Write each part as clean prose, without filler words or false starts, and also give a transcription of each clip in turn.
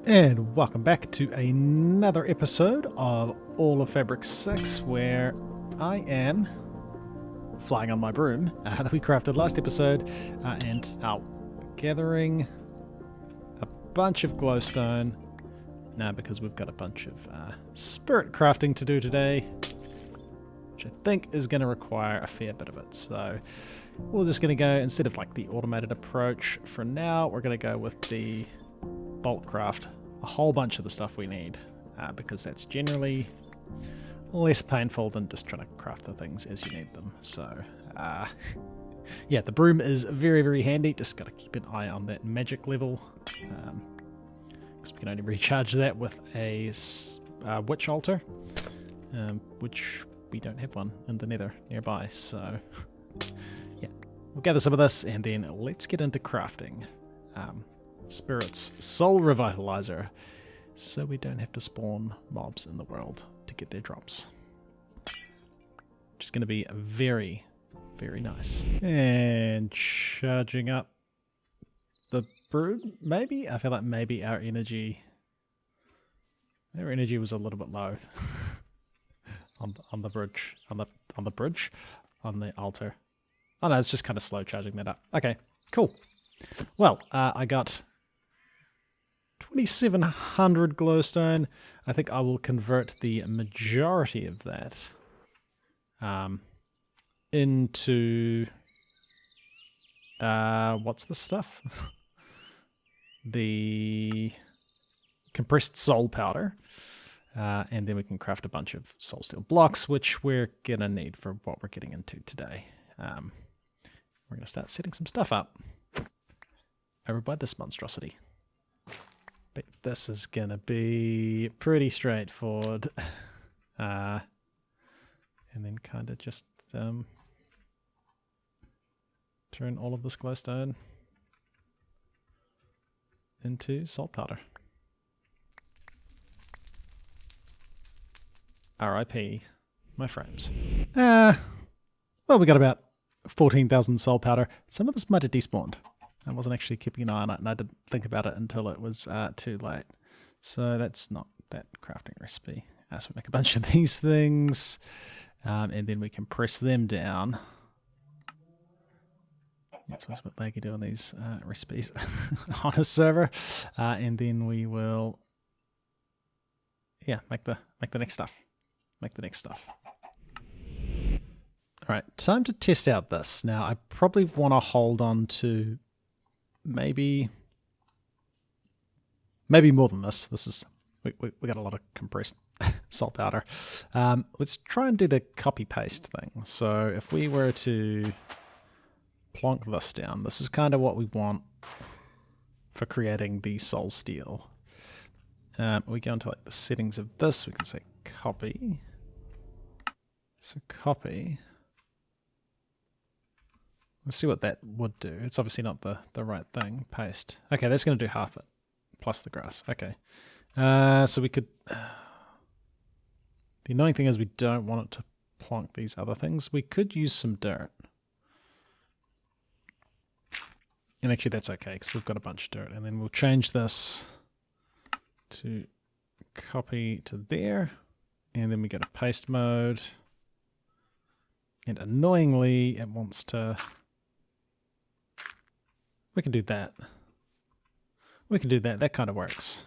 And welcome back to another episode of All of Fabric 6, where I am flying on my broom that we crafted last episode, and gathering a bunch of glowstone now because we've got a bunch of spirit crafting to do today, which I think is going to require a fair bit of it. So we're just going to go, instead of like the automated approach for now, we're going to go with the bulk craft a whole bunch of the stuff we need, because that's generally less painful than just trying to craft the things as you need them. So yeah, the broom is very, very handy. Just got to keep an eye on that magic level, because we can only recharge that with a witch altar, which we don't have one in the nether nearby. So yeah, we'll gather some of this and then let's get into crafting Spirit's Soul Revitalizer, so we don't have to spawn mobs in the world to get their drops. Which is going to be very, very nice. And charging up the broom, maybe? I feel like maybe our energy was a little bit low on the bridge, on the altar. Oh no, it's just kind of slow charging that up. Okay, cool. Well, I got 2,700 glowstone. I think I will convert the majority of that into what's the stuff? The compressed soul powder, and then we can craft a bunch of soul steel blocks, which we're gonna need for what we're getting into today. We're gonna start setting some stuff up over by this monstrosity. But this is going to be pretty straightforward. And then kind of just turn all of this glowstone into salt powder. RIP my frames. Well, we got about 14,000 soul powder. Some of this might have despawned. I wasn't actually keeping an eye on it, and I didn't think about it until it was too late. So that's not that crafting recipe. So we make a bunch of these things, and then we compress them down. It's always a bit laggy doing these recipes on a server, and then we will, yeah, make the next stuff. Make the next stuff. All right, time to test out this. Now, I probably want to hold on to maybe more than this. This is we got a lot of compressed salt powder. Let's try and do the copy paste thing. So if we were to plonk this down, this is kind of what we want for creating the soul steel. We go into like the settings of this. We can say copy. So copy. Let's see what that would do. It's obviously not the right thing. Paste. Okay, that's going to do half it, plus the grass. Okay. So we could... The annoying thing is we don't want it to plonk these other things. We could use some dirt. And actually that's okay, because we've got a bunch of dirt. And then we'll change this to copy to there. And then we go to paste mode. And annoyingly, it wants to... We can do that. We can do that. That kind of works.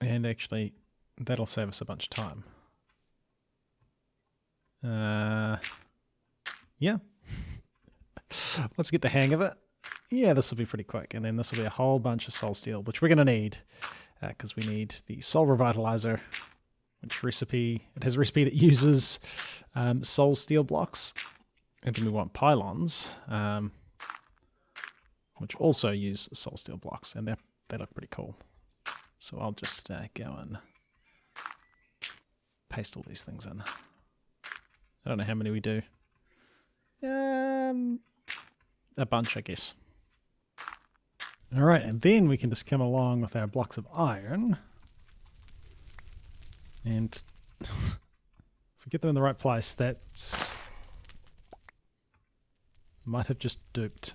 And actually, that'll save us a bunch of time. Yeah. Let's get the hang of it. Yeah, this will be pretty quick. And then this will be a whole bunch of soul steel, which we're going to need, because we need the soul revitalizer, which recipe, it has a recipe that uses soul steel blocks. And then we want pylons, which also use soul steel blocks, and they look pretty cool. So I'll just go and paste all these things in. I don't know how many we do. A bunch, I guess. All right, and then we can just come along with our blocks of iron. And if we get them in the right place, that's... Might have just duped.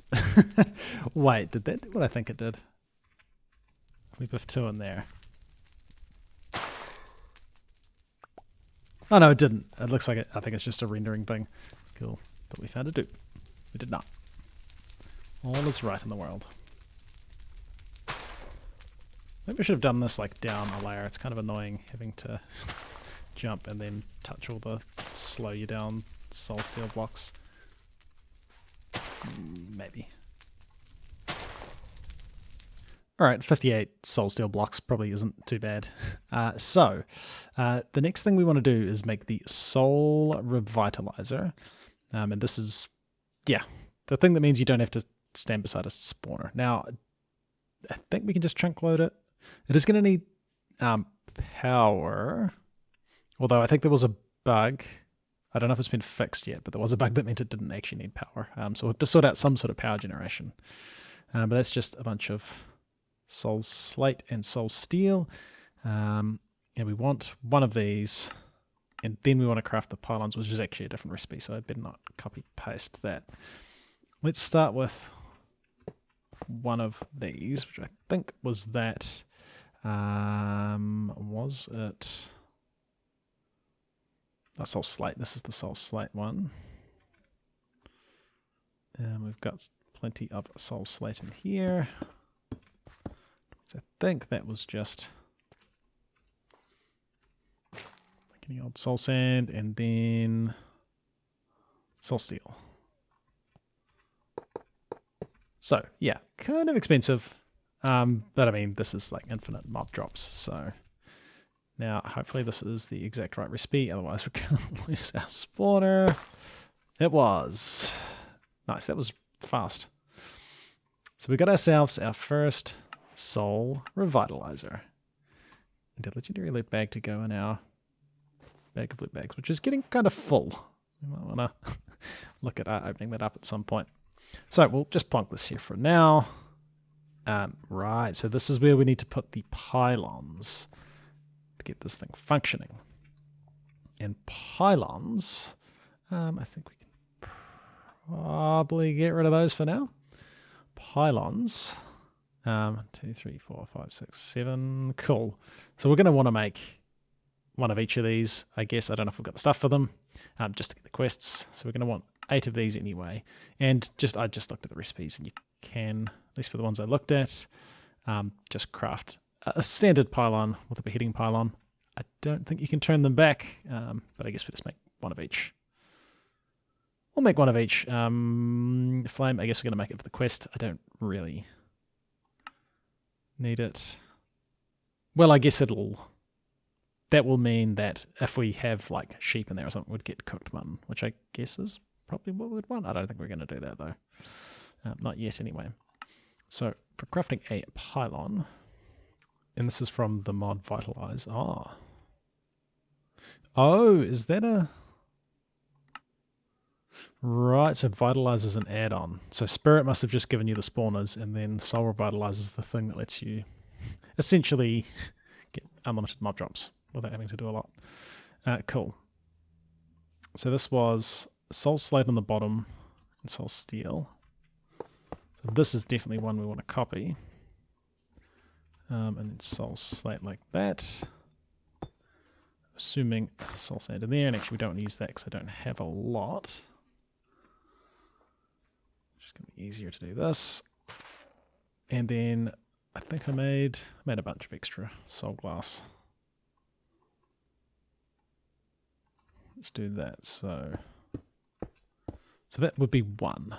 Wait, did that do what I think it did? we biff 2 in there. Oh no, it didn't. It looks like it. I think it's just a rendering thing. Cool. But we found a dupe. We did not. All is right in the world. Maybe we should have done this like down a layer. It's kind of annoying having to jump and then touch all the slow you down soul steel blocks. Maybe. Alright, 58 soul steel blocks probably isn't too bad. So, the next thing we want to do is make the soul revitalizer. And this is, yeah, the thing that means you don't have to stand beside a spawner. Now, I think we can just chunk load it. It is going to need power, although I think there was a bug. I don't know if it's been fixed yet, but there was a bug that meant it didn't actually need power. So we'll have to sort out some sort of power generation. But that's just a bunch of soul slate and soul steel. And we want one of these, and then we want to craft the pylons, which is actually a different recipe, so I better not copy paste that. Let's start with one of these, which I think was that. Was it a soul slate? This is the soul slate one. And we've got plenty of soul slate in here. So I think that was just like any old soul sand and then soul steel. So yeah, kind of expensive. But I mean, this is like infinite mob drops, so now hopefully this is the exact right recipe, otherwise we're going to lose our spawner. It was. Nice, that was fast. So we got ourselves our first soul revitalizer. And a legendary loot bag to go in our bag of loot bags, which is getting kind of full. We might want to look at opening that up at some point. So we'll just plonk this here for now. Right, so this is where we need to put the pylons to get this thing functioning. And pylons, I think we can probably get rid of those for now. Pylons, 2, 3, 4, 5, 6, 7, cool. So we're going to want to make one of each of these, I guess. I don't know if we've got the stuff for them, just to get the quests. So we're going to want 8 of these anyway. And I just looked at the recipes, and you can, at least for the ones I looked at, just craft a standard pylon with a beheading pylon. I don't think you can turn them back, but I guess we just make one of each. We'll make one of each. Flame, I guess we're going to make it for the quest. I don't really need it. Well, I guess that will mean that if we have like sheep in there or something, we'd get cooked mutton, which I guess is probably what we'd want. I don't think we're going to do that though. Not yet anyway. So for crafting a pylon, and this is from the mod Vitalize. Oh, is that a... Right, so Vitalize is an add-on. So Spirit must have just given you the spawners, and then Soul Revitalize is the thing that lets you essentially get unlimited mob drops without having to do a lot. Cool. So this was Soul Slate on the bottom and Soul Steel. So this is definitely one we want to copy. And then Soul Slate like that. Assuming Soul Sand in there, and actually we don't want to use that because I don't have a lot. Just going to be easier to do this. And then I think I made a bunch of extra soul glass. Let's do that. So that would be 1.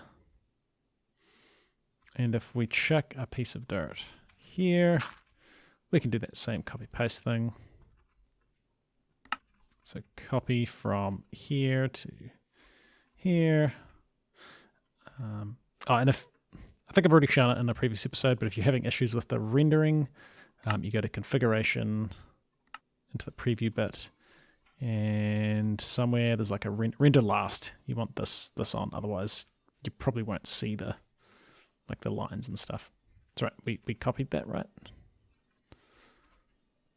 And if we chuck a piece of dirt here, we can do that same copy paste thing. So copy from here to here. And if I think I've already shown it in a previous episode, but if you're having issues with the rendering, you go to configuration, into the preview bit, and somewhere there's like a render last. You want this on, otherwise you probably won't see the lines and stuff. That's right, we copied that, right?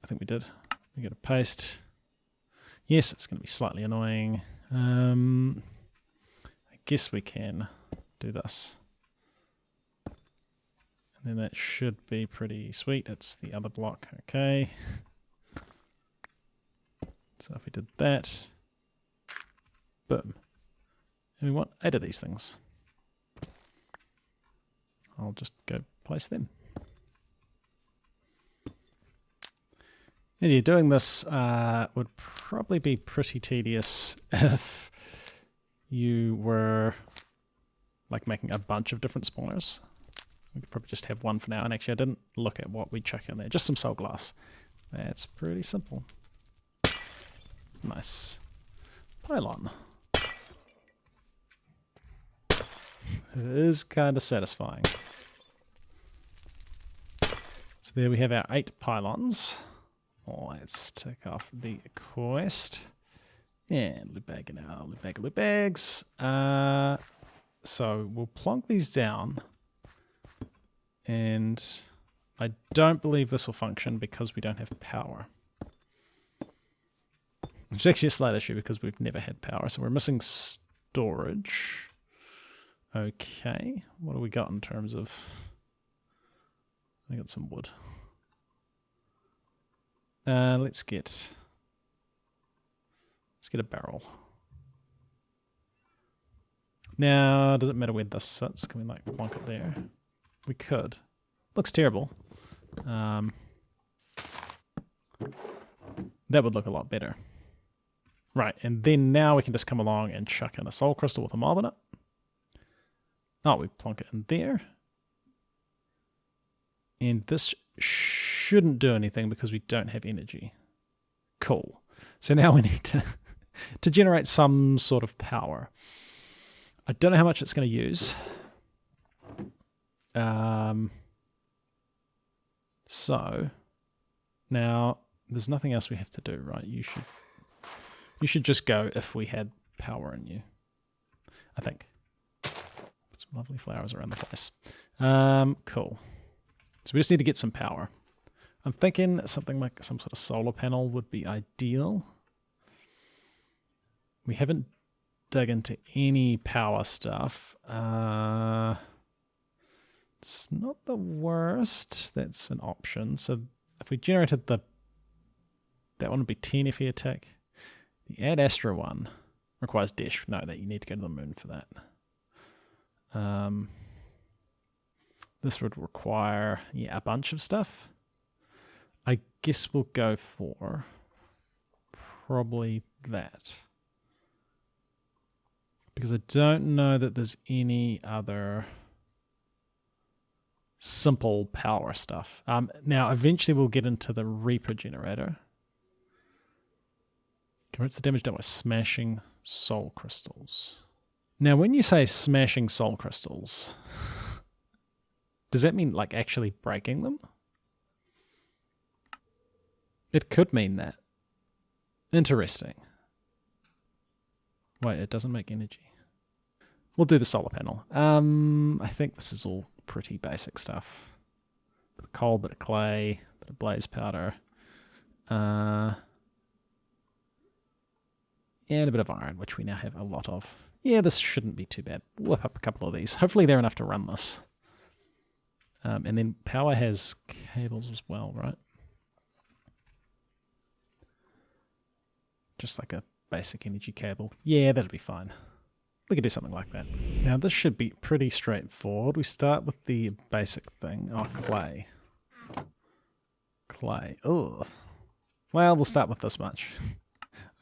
I think we did. We got to paste. Yes, it's going to be slightly annoying. I guess we can do this. Then that should be pretty sweet. It's the other block. Okay. So if we did that, boom. And we want 8 of these things. I'll just go place them. And yeah, doing this would probably be pretty tedious if you were like making a bunch of different spawners. We could probably just have one for now. And actually I didn't look at what we chuck in there. Just some soul glass. That's pretty simple. Nice. Pylon. It is kind of satisfying. So there we have our 8 pylons. Let's take off the quest. And loot bag in our loot bag of loot bags. So we'll plonk these down. And I don't believe this will function because we don't have power. Which is actually a slight issue because we've never had power. So we're missing storage. Okay. What do we got in terms of... I got some wood. Let's get a barrel. Now, does it matter where this sits? Can we like plonk it there? We could. Looks terrible. That would look a lot better. Right, and then now we can just come along and chuck in a soul crystal with a mob in it. Oh, we plonk it in there. And this shouldn't do anything because we don't have energy. Cool. So now we need to generate some sort of power. I don't know how much it's going to use. So now there's nothing else we have to do, right? You should just go if we had power in you. I think. Put some lovely flowers around the place. Cool. So we just need to get some power. I'm thinking something like some sort of solar panel would be ideal. We haven't dug into any power stuff. It's not the worst. That's an option. So if we generated that one would be 10 FE attack. The Ad Astra one requires dash. No, that you need to go to the moon for that. This would require, a bunch of stuff. I guess we'll go for probably that. Because I don't know that there's any other simple power stuff. Now, eventually we'll get into the Reaper generator. Converts the damage done by smashing soul crystals. Now, when you say smashing soul crystals, does that mean like actually breaking them? It could mean that. Interesting. Wait, it doesn't make energy. We'll do the solar panel. I think this is all pretty basic stuff. Bit of coal, bit of clay, bit of blaze powder. And a bit of iron, which we now have a lot of. Yeah, this shouldn't be too bad. We'll whip up a couple of these. Hopefully they're enough to run this. And then power has cables as well, right? Just like a basic energy cable. Yeah, that'll be fine. We could do something like that. Now this should be pretty straightforward. We start with the basic thing. Oh, clay. Clay. Ugh. Well, we'll start with this much.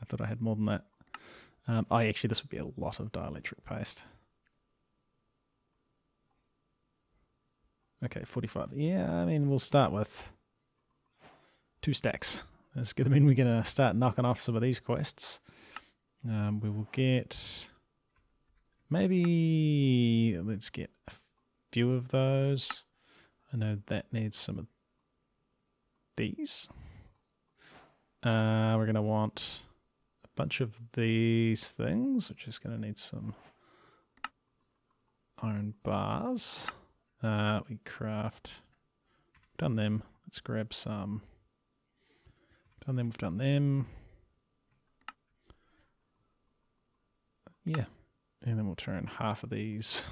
I thought I had more than that. Actually, this would be a lot of dielectric paste. Okay, 45. Yeah, I mean, we'll start with 2 stacks. That's going to mean we're going to start knocking off some of these quests. We will get... Maybe... Let's get a few of those. I know that needs some of these. We're going to want a bunch of these things, which is going to need some iron bars. We craft... Done them. Let's grab some... Done them, we've done them. Yeah. And then we'll turn half of these.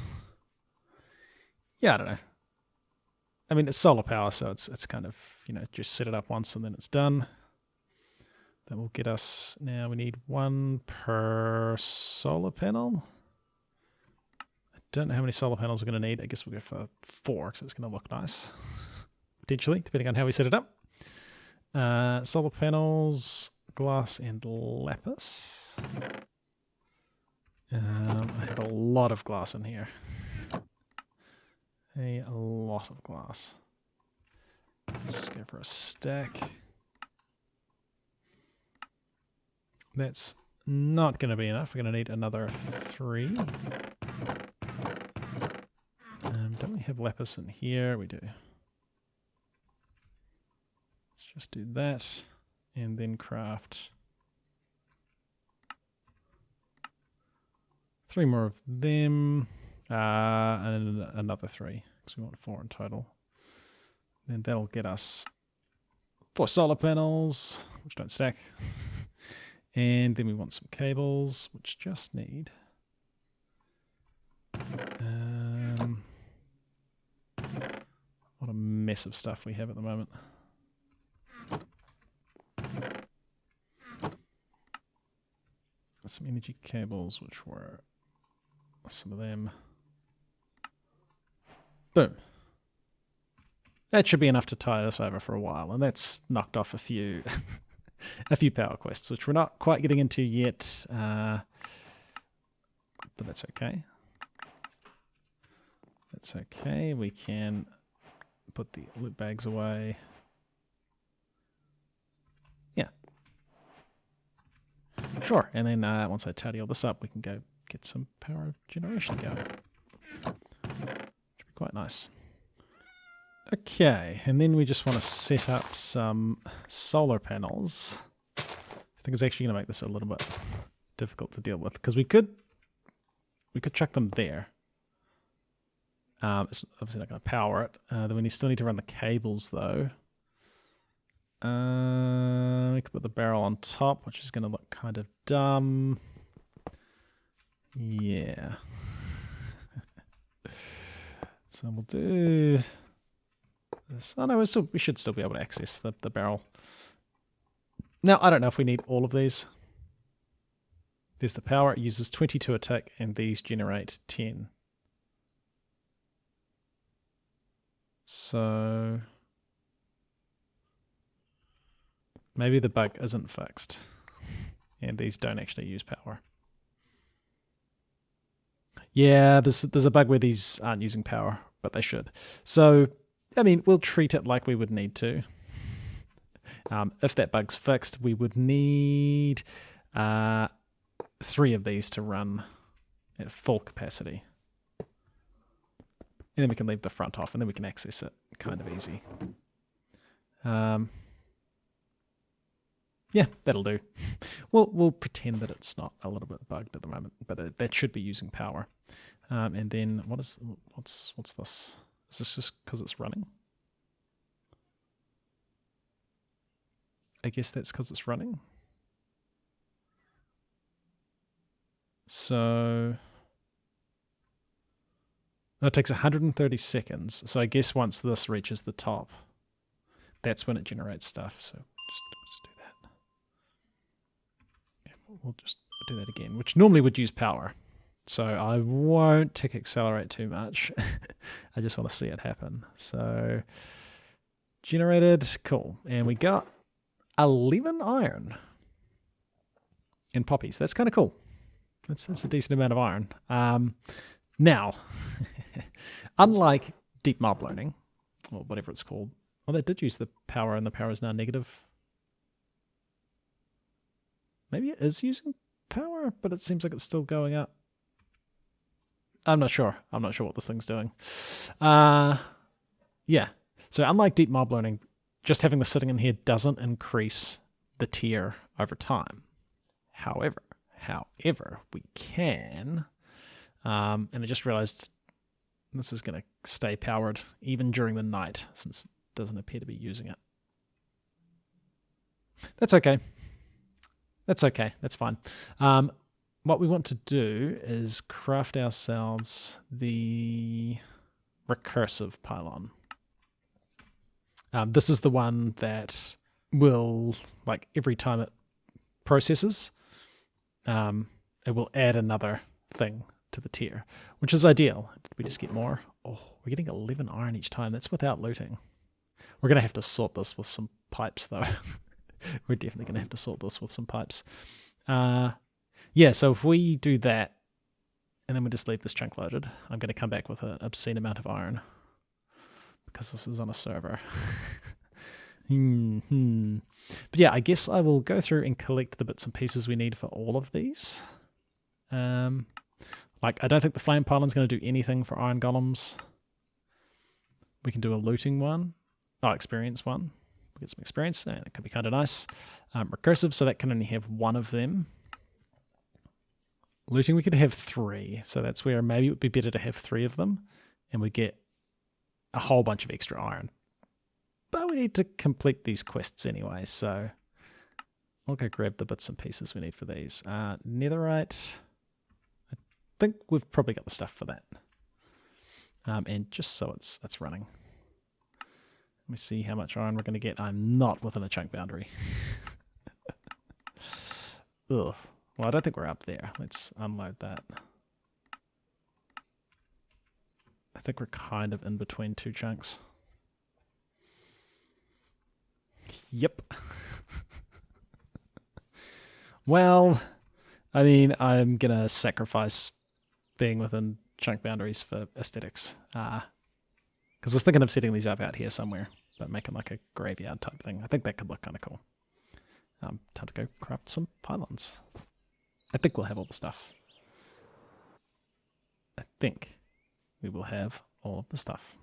Yeah, I don't know. I mean, it's solar power, so it's kind of, just set it up once and then it's done. That will get us, now we need 1 per solar panel. I don't know how many solar panels we're going to need. I guess we'll go for 4 because it's going to look nice. Potentially, depending on how we set it up. Solar panels, glass and lapis. I have a lot of glass in here. A lot of glass. Let's just go for a stack. That's not going to be enough. We're going to need another 3. Don't we have lapis in here? We do. Let's just do that and then craft 3 more of them and another 3 because we want 4 in total. Then that'll get us 4 solar panels, which don't stack. And then we want some cables, which just need what a mess of stuff we have at the moment. Some energy cables, which were some of them. Boom. That should be enough to tie us over for a while, and that's knocked off a few a few power quests, which we're not quite getting into yet, but that's okay. That's okay. We can put the loot bags away. Yeah. Sure. And then once I tidy all this up, we can go get some power generation going. Should be quite nice. Okay, and then we just want to set up some solar panels. I think it's actually going to make this a little bit difficult to deal with because we could chuck them there. It's obviously not going to power it. Then we still need to run the cables though. We could put the barrel on top, which is going to look kind of dumb. Yeah. So we'll do this. Oh no, we should still be able to access the barrel. Now, I don't know if we need all of these. There's the power. It uses 22 attack, and these generate 10. So maybe the bug isn't fixed, and these don't actually use power. Yeah, there's a bug where these aren't using power, but they should. So, I mean, we'll treat it like we would need to. If that bug's fixed, we would need 3 of these to run at full capacity. And then we can leave the front off, and then we can access it kind of easy. Yeah, that'll do. We'll pretend that it's not a little bit bugged at the moment, but that should be using power. And then what's this? Is this just because it's running? I guess that's because it's running. So it takes 130 seconds. So I guess once this reaches the top, that's when it generates stuff. So just do that. Yeah, we'll just do that again, which normally would use power. So I won't tick accelerate too much. I just want to see it happen. So generated, cool. And we got 11 iron and poppies. That's kind of cool. That's a decent amount of iron. Now, unlike deep mob learning, or whatever it's called, well, they did use the power, and the power is now negative. Maybe it is using power, but it seems like it's still going up. I'm not sure. I'm not sure what this thing's doing. Yeah. So unlike deep mob learning, just having this sitting in here doesn't increase the tier over time. However, we can, and I just realized this is going to stay powered even during the night since it doesn't appear to be using it. That's okay. That's okay. That's fine. What we want to do is craft ourselves the recursive pylon. This is the one that will, like, every time it processes, it will add another thing to the tier, which is ideal. Did we just get more? Oh, we're getting 11 iron each time. That's without looting. We're going to have to sort this with some pipes, though. We're definitely going to have to sort this with some pipes. Yeah, so if we do that, and then we just leave this chunk loaded, I'm going to come back with an obscene amount of iron, because this is on a server. But yeah, I guess I will go through and collect the bits and pieces we need for all of these. Like, I don't think the flame pylon's going to do anything for iron golems. We can do a looting one. Oh, experience one. We'll get some experience, and it could be kind of nice. Recursive, so that can only have one of them. Looting, we could have 3, so that's where maybe it would be better to have 3 of them, and we get a whole bunch of extra iron. But we need to complete these quests anyway, so I'll go grab the bits and pieces we need for these. Netherite, I think we've probably got the stuff for that. And just so it's running. Let me see how much iron we're going to get. I'm not within a chunk boundary. Ugh. Well, I don't think we're up there. Let's unload that. I think we're kind of in between 2 chunks. Yep. Well, I mean, I'm going to sacrifice being within chunk boundaries for aesthetics. Because I was thinking of setting these up out here somewhere, but making like a graveyard type thing. I think that could look kind of cool. Time to go craft some pylons. I think we'll have all the stuff. I think we will have all of the stuff.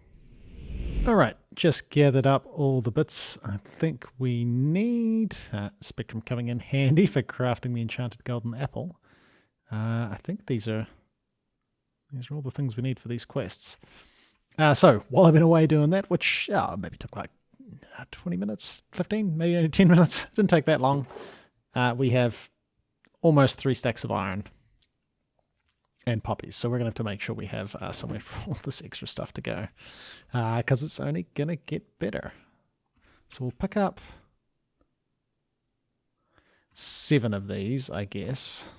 Alright, just gathered up all the bits I think we need. Spectrum coming in handy for crafting the enchanted golden apple. I think these are all the things we need for these quests. So, while I've been away doing that, which maybe took like 20 minutes, 15, maybe only 10 minutes, didn't take that long, we have almost 3 stacks of iron and poppies. So we're going to have to make sure we have somewhere for all this extra stuff to go, because it's only going to get better. So we'll pick up 7 of these, I guess,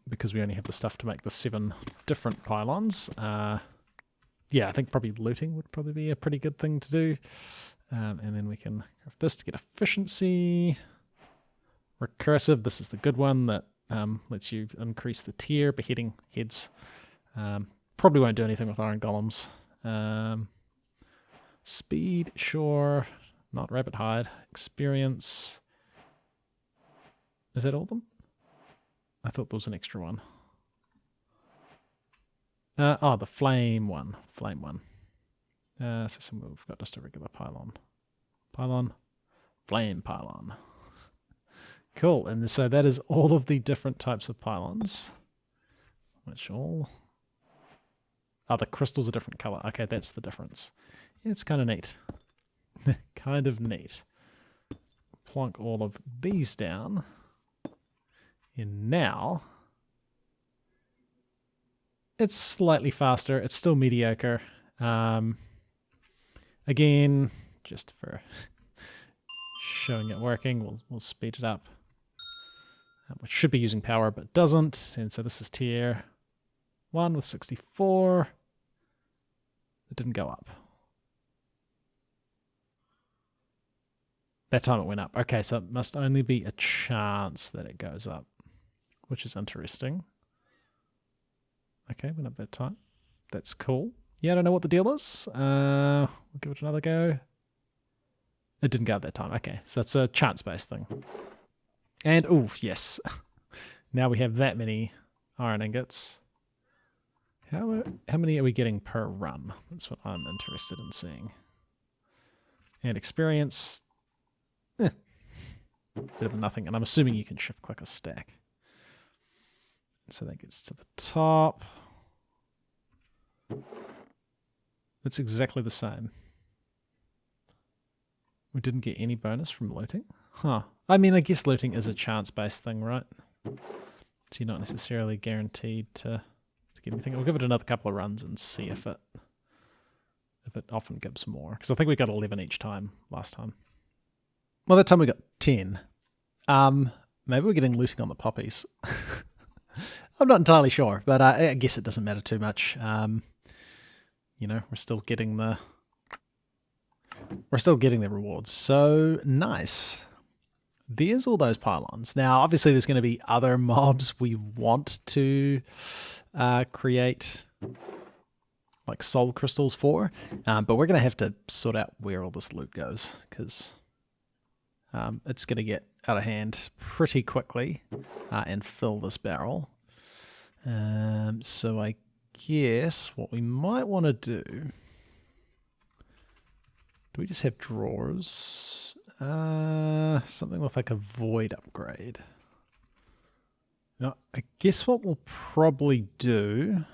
because we only have the stuff to make the 7 different pylons. Yeah, I think probably looting would probably be a pretty good thing to do. And then we can craft this to get efficiency. Recursive, this is the good one that lets you increase the tier, beheading heads. Probably won't do anything with iron golems. Speed, sure. Not rabbit hide. Experience. Is that all of them? I thought there was an extra one. The flame one. Flame one. So we've got just a regular pylon. Pylon. Flame pylon. Cool, and so that is all of the different types of pylons. Which all... the crystal's a different color. Okay, that's the difference. Yeah, it's kind of neat. Kind of neat. Plonk all of these down. And now... it's slightly faster. It's still mediocre. Again, just for showing it working, we'll speed it up. Which should be using power, but doesn't. And so this is tier 1 with 64. It didn't go up. That time it went up. Okay, so it must only be a chance that it goes up, which is interesting. Okay, went up that time. That's cool. Yeah, I don't know what the deal is. We'll give it another go. It didn't go up that time. Okay, so it's a chance-based thing. And, oof, yes. Now we have that many iron ingots. How many are we getting per run? That's what I'm interested in seeing. And experience. Bit of nothing. And I'm assuming you can shift-click a stack. So that gets to the top. It's exactly the same. We didn't get any bonus from looting? Huh. I mean, I guess looting is a chance-based thing, right? So you're not necessarily guaranteed to get anything. We'll give it another couple of runs and see if if it often gives more. Because I think we got 11 each time last time. Well, that time we got 10. Maybe we're getting looting on the poppies. I'm not entirely sure, but I guess it doesn't matter too much. You know, we're still getting the rewards. So nice. There's all those pylons. Now, obviously, there's going to be other mobs we want to create like soul crystals for, but we're going to have to sort out where all this loot goes, because it's going to get out of hand pretty quickly and fill this barrel. So I guess what we might want to do we just have drawers? Something with like a void upgrade. Now, I guess what we'll probably do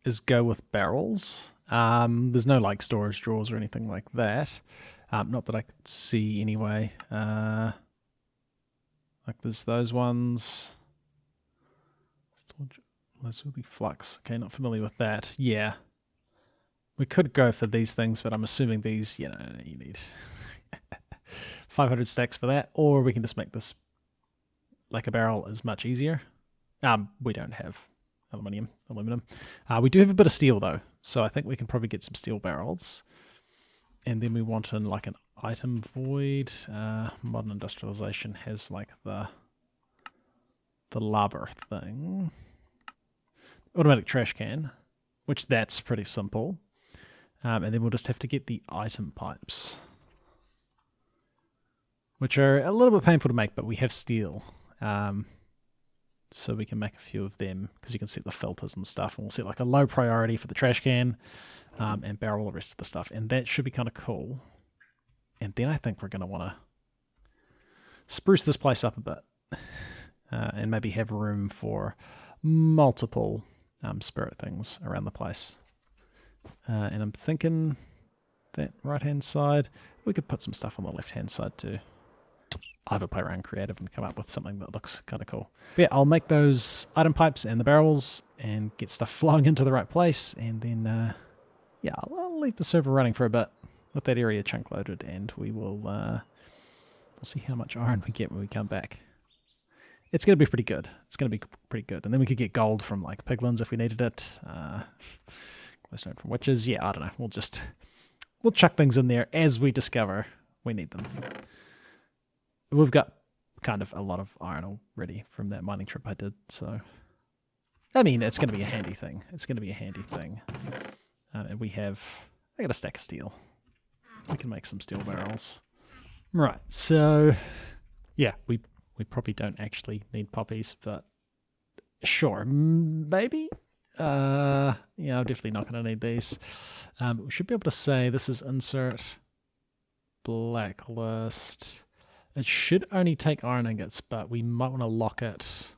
is go with barrels. There's no like storage drawers or anything like that. Not that I could see anyway. Like there's those ones. Lazuli Flux. Okay, not familiar with that. Yeah. We could go for these things, but I'm assuming these, you need 500 stacks for that. Or we can just make this like a barrel is much easier. We don't have aluminum. We do have a bit of steel though, so I think we can probably get some steel barrels. And then we want in like an item void. Modern industrialization has like the lava thing. Automatic trash can, which that's pretty simple. And then we'll just have to get the item pipes, which are a little bit painful to make, but we have steel. So we can make a few of them, because you can set the filters and stuff, and we'll set like a low priority for the trash can and barrel the rest of the stuff, and that should be kind of cool. And then I think we're going to want to spruce this place up a bit and maybe have room for multiple spirit things around the place. And I'm thinking that right-hand side, we could put some stuff on the left-hand side too. Either play around creative and come up with something that looks kind of cool. But yeah, I'll make those item pipes and the barrels and get stuff flowing into the right place. And then, yeah, I'll leave the server running for a bit with that area chunk loaded, and we will we'll see how much iron we get when we come back. It's going to be pretty good. It's going to be pretty good. And then we could get gold from like piglins if we needed it. Glowstone from witches. Yeah, I don't know. We'll chuck things in there as we discover we need them. We've got kind of a lot of iron already from that mining trip I did, so I mean, it's going to be a handy thing. And I got a stack of steel. We can make some steel barrels. Right, so yeah, we probably don't actually need poppies, but sure, maybe. Yeah, I'm definitely not going to need these. We should be able to say this is insert blacklist. It should only take iron ingots, but we might want to lock it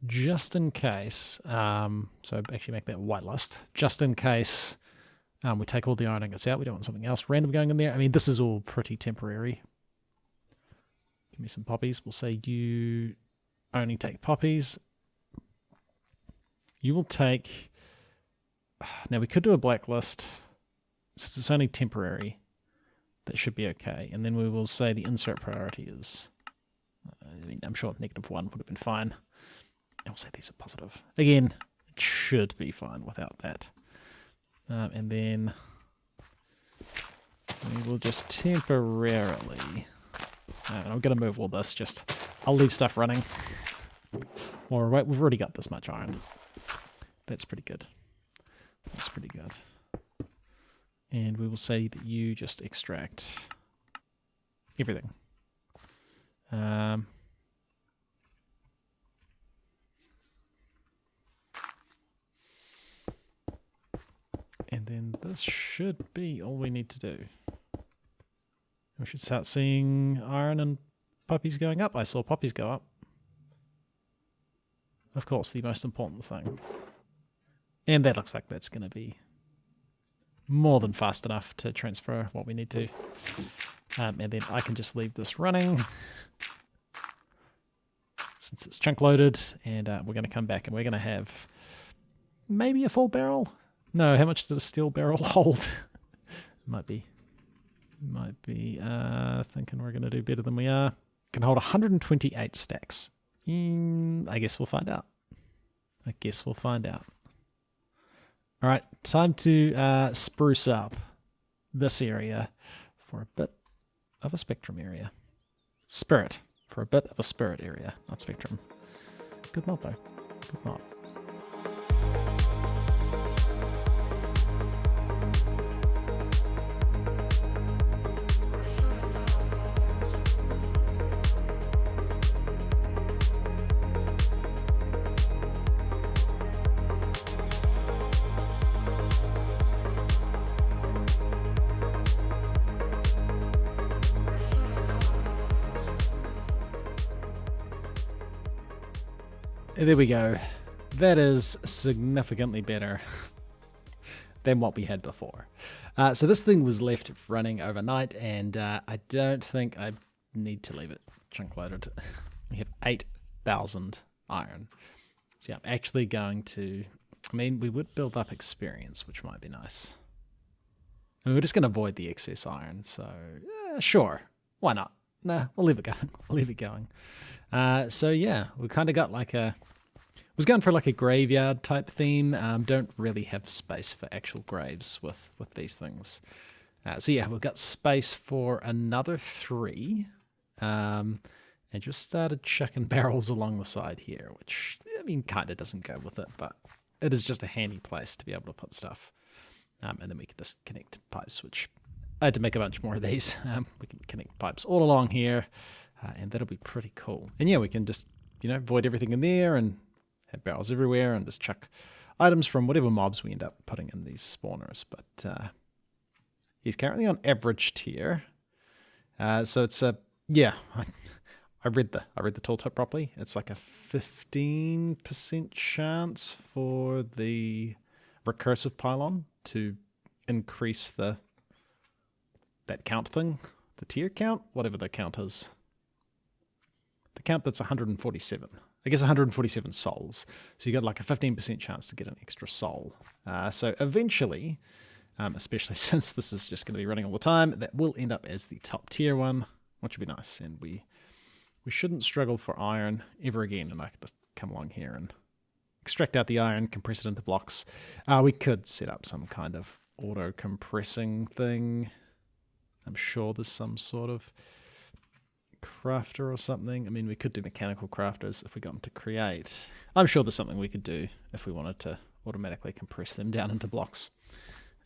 just in case. So actually make that whitelist, just in case we take all the iron ingots out. We don't want something else random going in there. I mean, this is all pretty temporary. Give me some poppies. We'll say you only take poppies. You will take... Now, we could do a blacklist. It's only temporary. That should be okay. And then we will say the insert priority is... I mean, I'm sure -1 would have been fine. And we'll say these are positive. Again, it should be fine without that. And then we will just temporarily... and I'm going to move all this. I'll leave stuff running. Or wait, we've already got this much iron. That's pretty good. That's pretty good. And we will say that you just extract everything. And then this should be all we need to do. We should start seeing iron and poppies going up. I saw poppies go up. Of course, the most important thing. And that looks like that's going to be more than fast enough to transfer what we need to. And then I can just leave this running since it's chunk loaded, and we're going to come back and we're going to have maybe a full barrel, No, how much did a steel barrel hold? Might be thinking we're going to do better than we are. Can hold 128 stacks. I guess we'll find out. All right, time to spruce up this area for a bit of a spectrum area. Spirit, for a bit of a spirit area, not spectrum. Good mod though, good mod. There we go. That is significantly better than what we had before. So this thing was left running overnight, and I don't think I need to leave it chunk loaded. We have 8,000 iron. So yeah, I'm actually going to... I mean, we would build up experience, which might be nice. I mean, we're just going to avoid the excess iron, so sure. Why not? Nah, we'll leave it going. We'll leave it going. So yeah, we kind of got like a... was going for like a graveyard type theme. Don't really have space for actual graves with these things. So yeah, we've got space for another 3. And just started chucking barrels along the side here, which, I mean, kind of doesn't go with it, but it is just a handy place to be able to put stuff. And then we can just connect pipes, which I had to make a bunch more of these. We can connect pipes all along here, and that'll be pretty cool. And yeah, we can just, void everything in there and have barrels everywhere and just chuck items from whatever mobs we end up putting in these spawners. But he's currently on average tier. So it's a, yeah, I read the tooltip properly. It's like a 15% chance for the recursive pylon to increase that count thing, the tier count, whatever the count is. The count that's 147. I guess 147 souls. So you got like a 15% chance to get an extra soul. So eventually, especially since this is just going to be running all the time, that will end up as the top tier one, which would be nice. And we shouldn't struggle for iron ever again. And I could just come along here and extract out the iron, compress it into blocks. We could set up some kind of auto compressing thing. I'm sure there's some sort of crafter or something. I mean, we could do mechanical crafters if we got them to create. I'm sure there's something we could do if we wanted to automatically compress them down into blocks.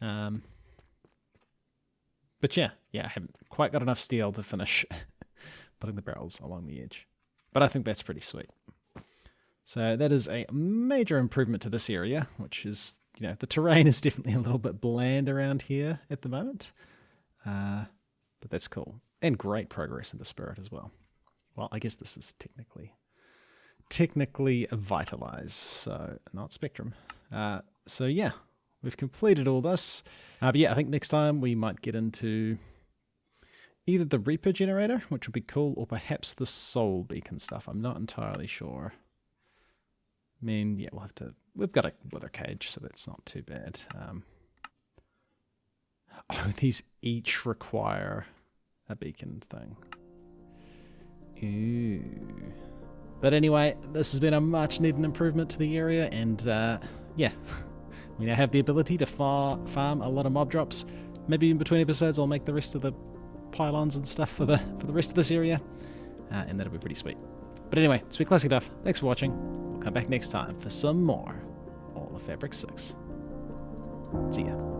But yeah, I haven't quite got enough steel to finish putting the barrels along the edge. But I think that's pretty sweet. So that is a major improvement to this area, which is, the terrain is definitely a little bit bland around here at the moment. But that's cool. And great progress into Spirit as well. Well, I guess this is technically a Vitalize, so not Spectrum. So yeah, we've completed all this. But yeah, I think next time we might get into either the Reaper generator, which would be cool, or perhaps the Soul Beacon stuff. I'm not entirely sure. I mean, yeah, we've got a wither cage, so that's not too bad. Oh, these each require a beacon thing. Ooh. But anyway, this has been a much needed improvement to the area, and yeah, we now have the ability to farm a lot of mob drops. Maybe in between episodes I'll make the rest of the pylons and stuff for the rest of this area, and that'll be pretty sweet. But anyway, it's been ClassicDuff. Thanks for watching. We'll come back next time for some more All of Fabric 6. See ya.